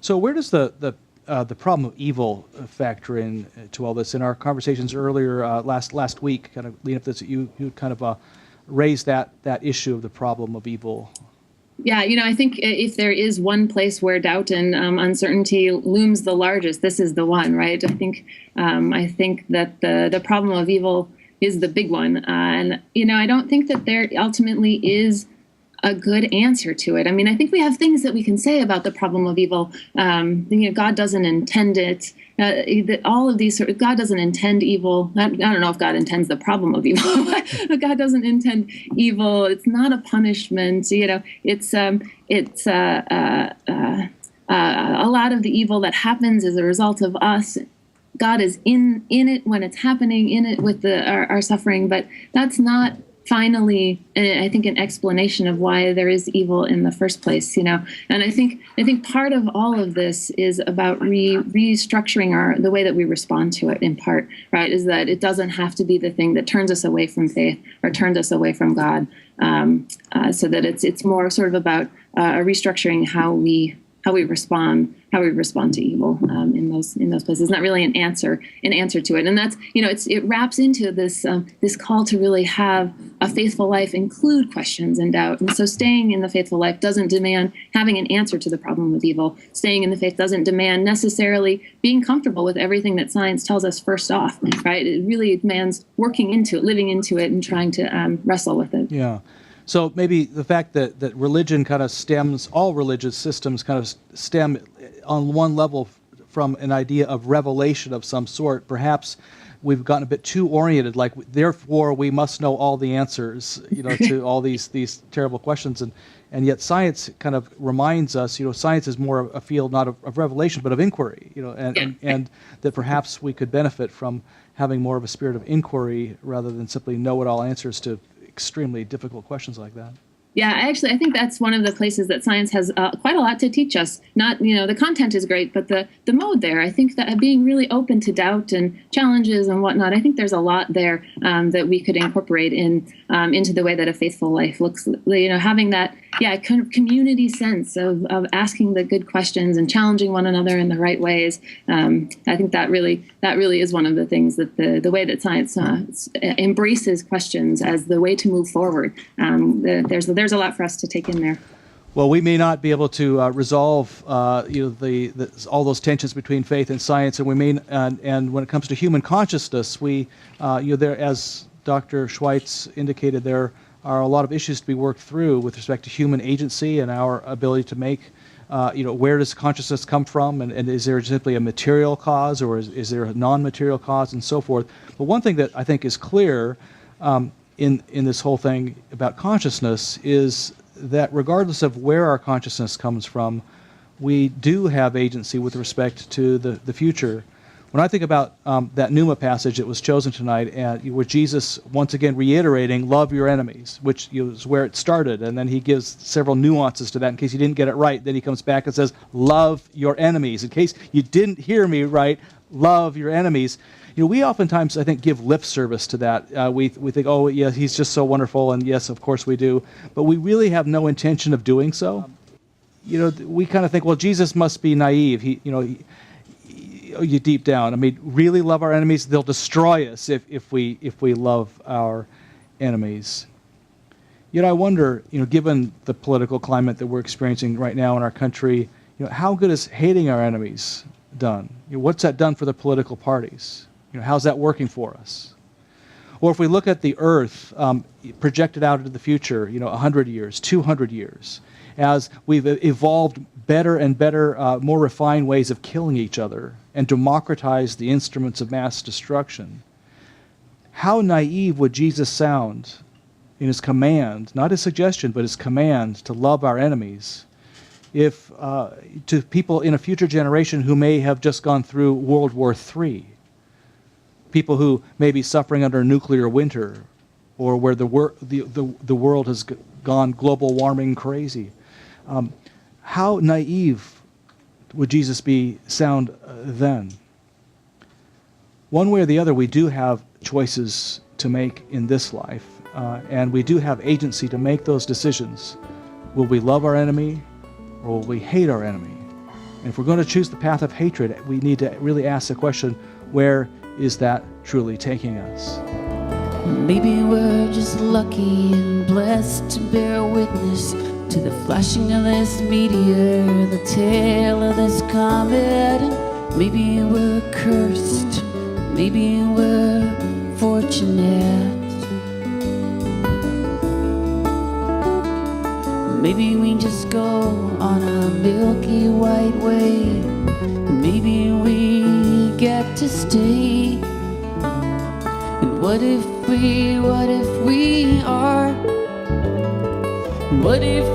So where does the problem of evil factor in to all this? In our conversations earlier last week, kind of leading up to this, you kind of raised that issue of the problem of evil. Yeah, I think if there is one place where doubt and uncertainty looms the largest, this is the one, right? I think that the problem of evil is the big one, and I don't think that there ultimately is a good answer to it. I mean, I think we have things that we can say about the problem of evil. God doesn't intend it. All of these God doesn't intend evil. I don't know if God intends the problem of evil, but God doesn't intend evil. It's not a punishment. It's a lot of the evil that happens as a result of us. God is in it when it's happening, in it with our suffering, but that's not finally, I think, an explanation of why there is evil in the first place, And I think part of all of this is about restructuring the way that we respond to it. In part, right, is that it doesn't have to be the thing that turns us away from faith or turns us away from God. So that it's more sort of about restructuring how we respond to evil in those places. Not really an answer to it, and that's it wraps into this call to really have a faithful life include questions and doubt. And so staying in the faithful life doesn't demand having an answer to the problem of evil. Staying in the faith doesn't demand necessarily being comfortable with everything that science tells us first off, right? It really demands working into it, living into it, and trying to wrestle with it. Yeah. So maybe the fact that religion kind of stems, all religious systems kind of stem on one level from an idea of revelation of some sort. Perhaps we've gotten a bit too oriented, like therefore we must know all the answers, to all these terrible questions, and yet science kind of reminds us, science is more a field not of revelation but of inquiry, and that perhaps we could benefit from having more of a spirit of inquiry rather than simply know-it-all answers to extremely difficult questions like that. Yeah, actually, I think that's one of the places that science has quite a lot to teach us. Not, the content is great, but the mode there. I think that being really open to doubt and challenges and whatnot, I think there's a lot there that we could incorporate into the way that a faithful life looks. Having that, kind of community sense of asking the good questions and challenging one another in the right ways. I think that really is one of the things that the way that science embraces questions as the way to move forward. There's a lot for us to take in there. Well, we may not be able to resolve, all those tensions between faith and science, and we may, and when it comes to human consciousness, we, there, as Dr. Schweitz indicated, there are a lot of issues to be worked through with respect to human agency and our ability to make, where does consciousness come from, and is there simply a material cause, or is there a non-material cause, and so forth. But one thing that I think is clear in this whole thing about consciousness is that regardless of where our consciousness comes from, we do have agency with respect to the future. When I think about that Pneuma passage that was chosen tonight, where Jesus once again reiterating, love your enemies, which is where it started, and then he gives several nuances to that in case you didn't get it right. Then he comes back and says, love your enemies. In case you didn't hear me right, love your enemies. We oftentimes, I think, give lip service to that. We think, oh, yeah, he's just so wonderful, and yes, of course we do. But we really have no intention of doing so. We kind of think, well, Jesus must be naive. You deep down, really love our enemies? They'll destroy us if we love our enemies. Yet I wonder, given the political climate that we're experiencing right now in our country, how good is hating our enemies done? What's that done for the political parties? How's that working for us? Or if we look at the earth projected out into the future, 100 years, 200 years, as we've evolved better and better, more refined ways of killing each other and democratized the instruments of mass destruction, how naive would Jesus sound in his command, not his suggestion, but his command to love our enemies, if to people in a future generation who may have just gone through World War III, people who may be suffering under a nuclear winter, or where the world has gone global warming crazy. How naive would Jesus sound then? One way or the other, we do have choices to make in this life, and we do have agency to make those decisions. Will we love our enemy, or will we hate our enemy? And if we're going to choose the path of hatred, we need to really ask the question, where is that truly taking us? Maybe we're just lucky and blessed to bear witness to the flashing of this meteor, the tail of this comet. Maybe we're cursed, maybe we're fortunate. Maybe we just go on a milky white way. Maybe we get to stay. And what if we are? What if